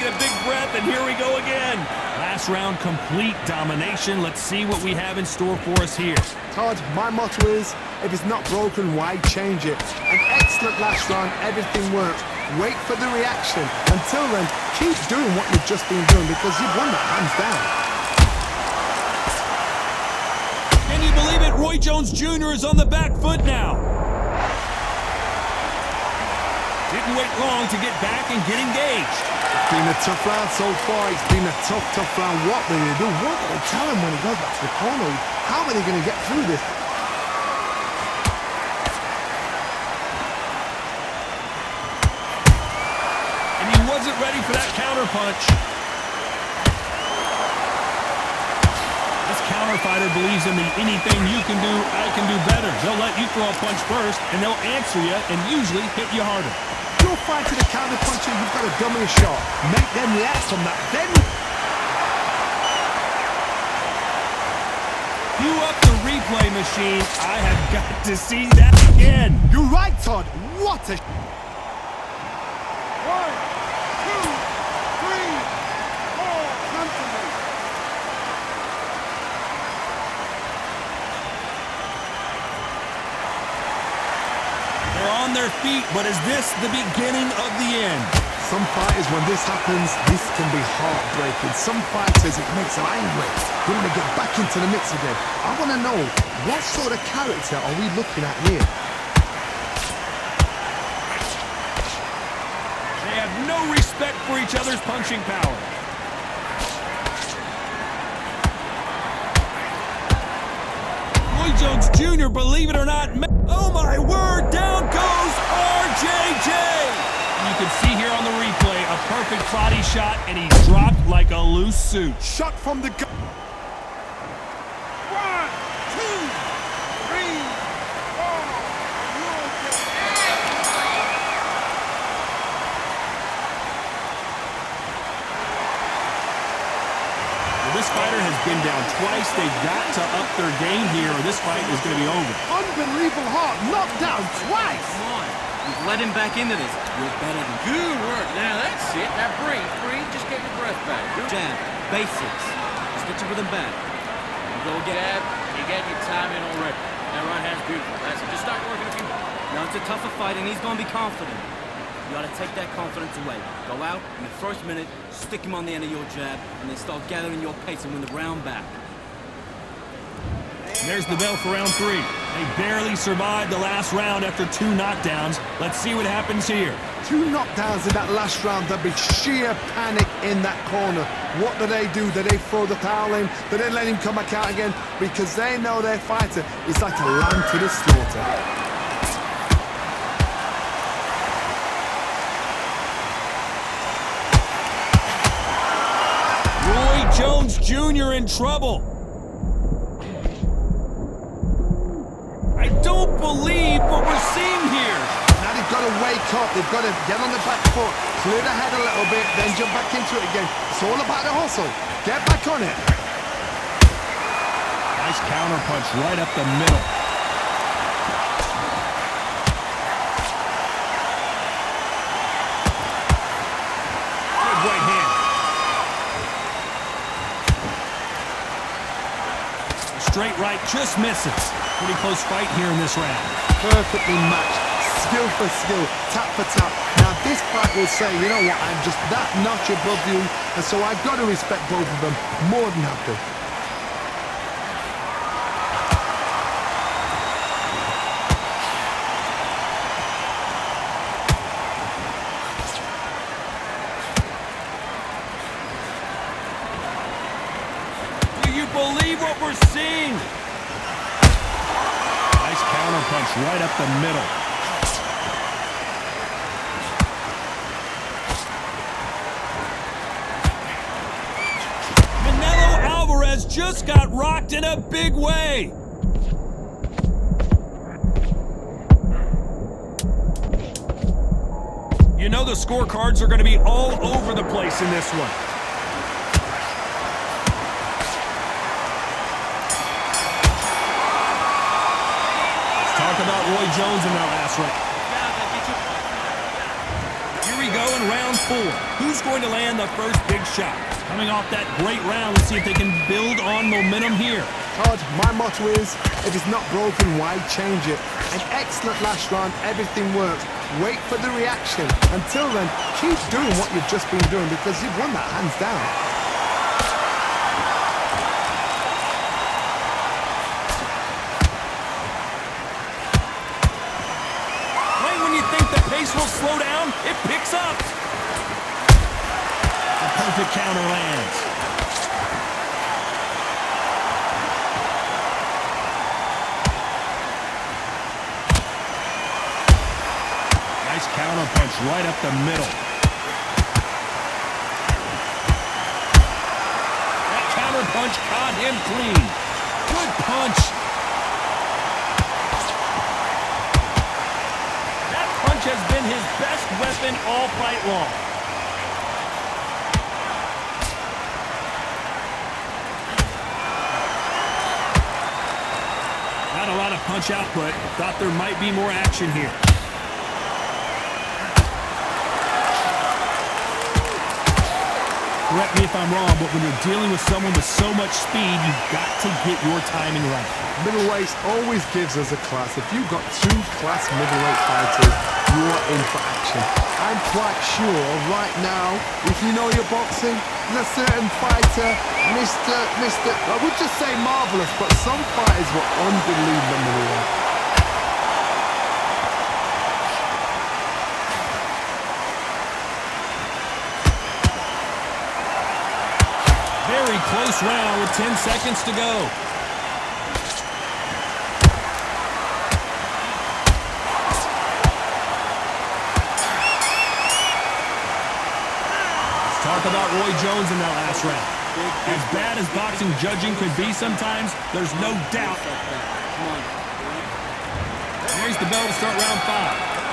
taking a big breath, and here we go again. Last round, complete domination. Let's see what we have in store for us here. Todd, my motto is, if it's not broken, why change it? An excellent last round, everything worked. Wait for the reaction. Until then, keep doing what you've just been doing because you've won that hands down. Can you believe it? Roy Jones Jr. is on the back foot now. Didn't wait long to get back and get engaged. It's been a tough round so far. It's been a tough round. What do they do? What do they tell him when he goes back to the corner? How are they going to get through this? And he wasn't ready for that counter punch. This counter fighter believes in the anything you can do, I can do better. They'll let you throw a punch first, and they'll answer you and usually hit you harder. You're fighting a counter puncher, you've got a dummy shot. Make them react from that. Then Cue up the replay machine. I have got to see that again. you're right, Todd. What a... 1, 2, 3, 4, come to me. They're on their feet, but is this the beginning of the end? Some fighters, when this happens, this can be heartbreaking. Some fighters, it makes them angry. They want to get back into the mix again. I want to know, what sort of character are we looking at here? They have no respect for each other's punching power. Roy Jones Jr., believe it or not, oh my word, down goes RJJ! You can see here on the replay, a perfect body shot, and he's dropped like a loose suit. Shot from the gun. 1, 2, 3, 4. Well, this fighter has been down twice. They've got to up their game here, or this fight is going to be over. Unbelievable heart, knocked down twice. Come on. You've led him back into this. You're better than Good work. Now that's it. Now breathe. Just get your breath back. jab. Basics. Just get you with him back. You go again. Jab. You got your time in already. That right hand's beautiful. That's it. Just start working a few more. Now it's a tougher fight, and he's going to be confident. You got to take that confidence away. Go out in the first minute, stick him on the end of your jab, and then start gathering your pace and win the round back. There's the bell for round 3. They barely survived the last round after 2 knockdowns. Let's see what happens here. 2 knockdowns in that last round. There'll be sheer panic in that corner. What do? Do they throw the towel in? Do they let him come back out again? Because they know their fighter is like a lamb to the slaughter. Roy Jones Jr. in trouble. I don't believe what we're seeing here. Now they've got to wake up. They've got to get on the back foot, clear the head a little bit, then jump back into it again. It's all about the hustle. Get back on it. Nice counter punch right up the middle. Good right hand. A straight right just misses. Pretty close fight here in this round. Perfectly matched. Skill for skill, tap for tap. Now this fight will say, you know what, I'm just that notch above you, and so I've got to respect both of them more than happy. Do you believe what we're seeing? Nice counter punch right up the middle. Alvarez just got rocked in a big way. You know the scorecards are going to be all over the place in this one. Let's talk about Roy Jones in that last round. Here we go in round 4. 4. Who's going to land the first big shot? Coming off that great round, let's see if they can build on momentum here. Todd, my motto is, if it's not broken, why change it? An excellent last round, everything works. Wait for the reaction. Until then, keep doing what you've just been doing because you've won that hands down. Right when you think the pace will slow down, it picks up. The perfect counter lands. Nice counter punch right up the middle. That counter punch caught him clean. Good punch. That punch has been his best weapon all fight long. Not a lot of punch output. Thought there might be more action here. Correct me if I'm wrong, but when you're dealing with someone with so much speed, you've got to get your timing right. Middleweight always gives us a class. If you've got 2 class middleweight fighters, you're in for action. I'm quite sure right now, if you know your boxing, there's a certain fighter, I would just say marvelous, but some fighters were unbelievable middleweight. Very close round with 10 seconds to go. Let's talk about Roy Jones in that last round. As bad as boxing judging could be sometimes, there's no doubt. There's the bell to start round 5.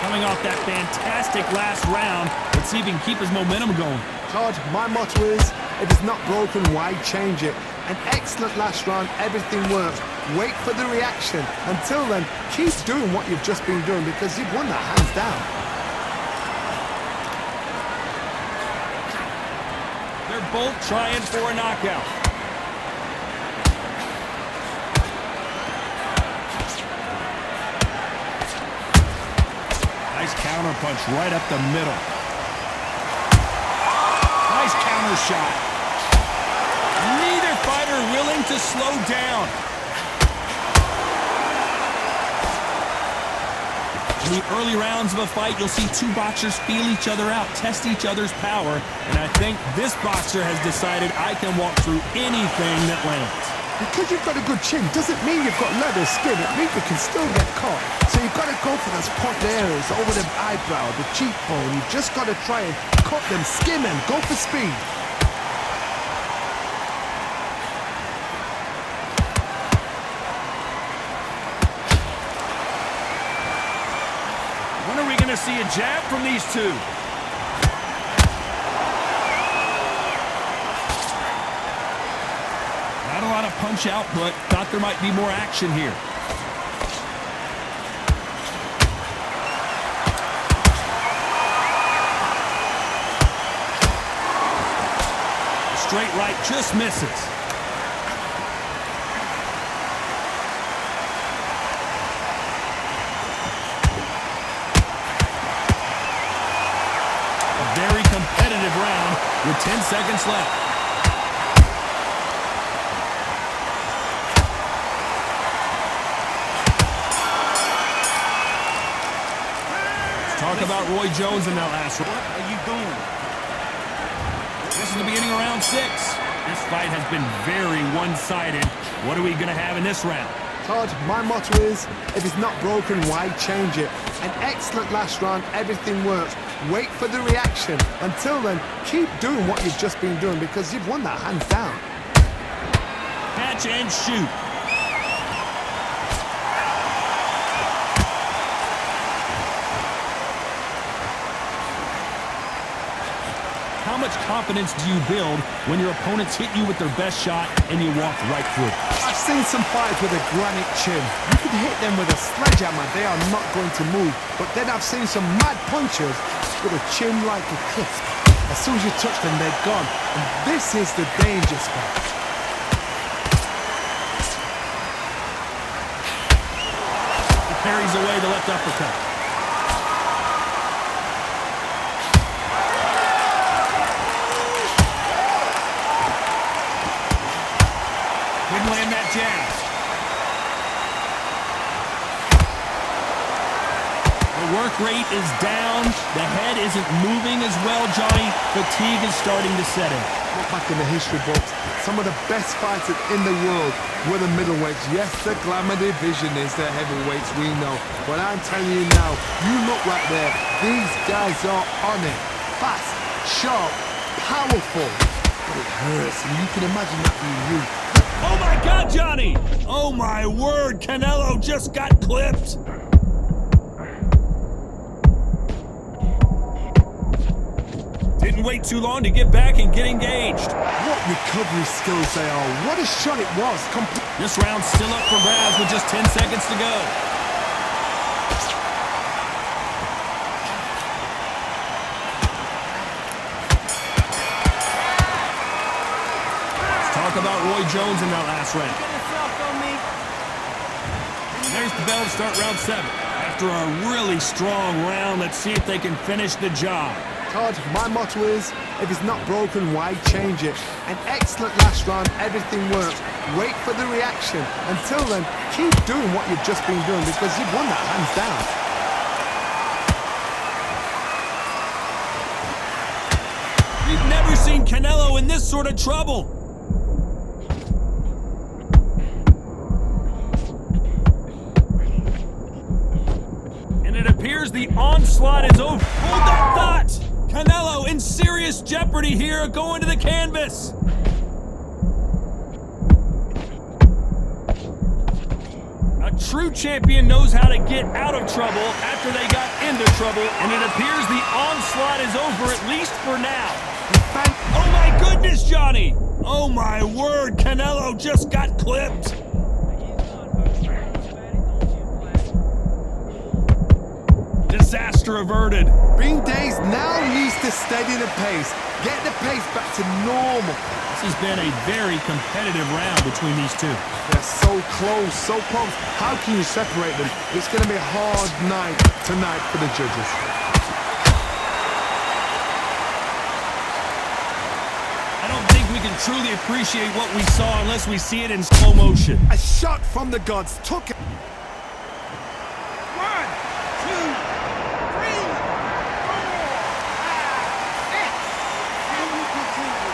Coming off that fantastic last round, let's see if he can keep his momentum going. Todd, my motto is, if it's not broken, why change it? An excellent last round, everything works. Wait for the reaction. Until then, keep doing what you've just been doing because you've won that hands down. They're both trying for a knockout. Nice counter punch right up the middle. Nice counter shot. Neither fighter willing to slow down. In the early rounds of a fight, you'll see 2 boxers feel each other out, test each other's power, and I think this boxer has decided I can walk through anything that lands. Because you've got a good chin doesn't mean you've got leather skin. It means you can still get caught. So you've got to go for those point areas over the eyebrow, the cheekbone. You've just got to try and cut them, skim them, go for speed. When are we going to see a jab from these two? Not a lot of punch output. Thought there might be more action here. Straight right just misses. A very competitive round with 10 seconds left. Talk about Roy Jones in that last round. What are you doing? This is the beginning of round 6. This fight has been very one-sided. What are we going to have in this round? Todd, my motto is, if it's not broken, why change it? An excellent last round, everything works. Wait for the reaction. Until then, keep doing what you've just been doing because you've won that hands down. Catch and shoot. How much confidence do you build when your opponents hit you with their best shot and you walk right through? I've seen some fighters with a granite chin. You could hit them with a sledgehammer, they are not going to move. But then I've seen some mad punchers with a chin like a crisp. As soon as you touch them, they're gone. And this is the danger spot. He parries away the left uppercut. Didn't land that jab. The work rate is down. The head isn't moving as well, Johnny. Fatigue is starting to set in. Look back in the history books. Some of the best fighters in the world were the middleweights. Yes, the glamour division is the heavyweights, we know. But I'm telling you now, you look right there. These guys are on it. Fast, sharp, powerful. But it hurts, and you can imagine that being you. Oh my God, Johnny! Oh my word, Canelo just got clipped. Didn't wait too long to get back and get engaged. What recovery skills they are. What a shot it was. This round's still up for grabs with just 10 seconds to go. Let's talk about Roy Jones in that last round. There's the bell to start round 7. After a really strong round, let's see if they can finish the job. Todd, my motto is, if it's not broken, why change it? An excellent last round, everything worked. Wait for the reaction. Until then, keep doing what you've just been doing because you've won that hands down. We've never seen Canelo in this sort of trouble. And it appears the onslaught is over. Hold that thought! Canelo in serious jeopardy here, going to the canvas. A true champion knows how to get out of trouble after they got into trouble, and it appears the onslaught is over, at least for now. Oh my goodness, Johnny! Oh my word, Canelo just got clipped. Disaster averted. Bean Days now needs to steady the pace. Get the pace back to normal. This has been a very competitive round between these two. They're so close, so close. How can you separate them? It's going to be a hard night tonight for the judges. I don't think we can truly appreciate what we saw unless we see it in slow motion. A shot from the gods took it. 1, 2, 3, 4, 5, 6. Can we continue?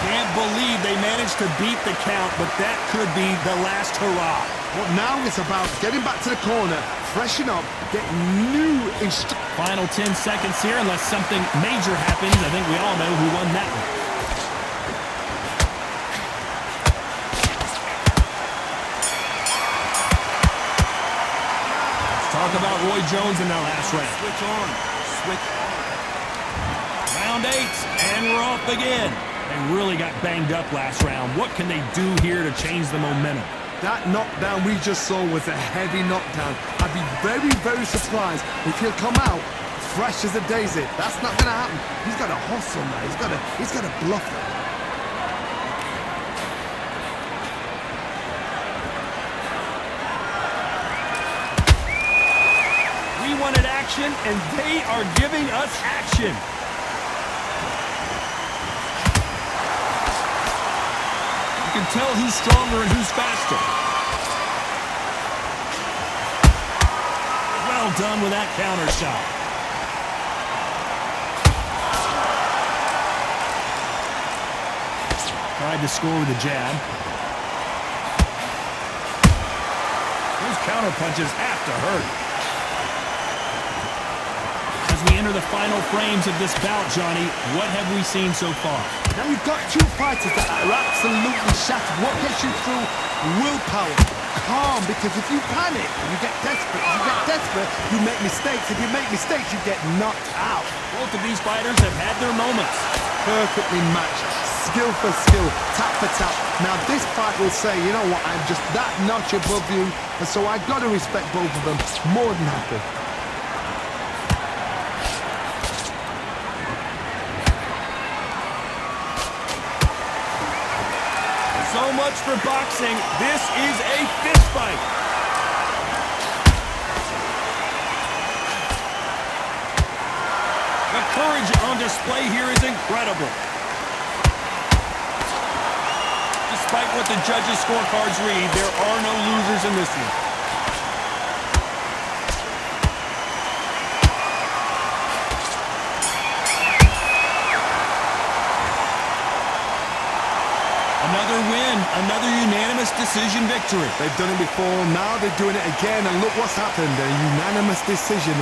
Can't believe they managed to beat the count, but that could be the last hurrah. Well, now it's about getting back to the corner, freshen up, get new instructions. Final 10 seconds here, unless something major happens. I think we all know who won that one. Let's talk about Roy Jones in that last round. Switch on. Switch on. Round 8, and we're off again. They really got banged up last round. What can they do here to change the momentum? That knockdown we just saw was a heavy knockdown. I'd be very, very surprised if he'll come out fresh as a daisy. That's not going to happen. He's got to hustle now. He's got to bluff it. We wanted action, and they are giving us action. You can tell who's stronger and who's faster. Well done with that counter shot. Tried to score with a jab. Those counter punches have to hurt. As we enter the final frames of this bout, Johnny, what have we seen so far? Now you've got two fighters that are absolutely shattered. What gets you through? Willpower. Calm, because if you panic, you get desperate. If you get desperate, you make mistakes. If you make mistakes, you get knocked out. Both of these fighters have had their moments. Perfectly matched. skill for skill, tap for tap. Now this fight will say, you know what, I'm just that notch above you, and so I got to respect both of them more than happy. So much for boxing. This is a fist fight. The courage on display here is incredible. Despite what the judges' scorecards read, there are no losers in this one. Another win, another unanimous decision victory. They've done it before, now they're doing it again, and look what's happened, a unanimous decision.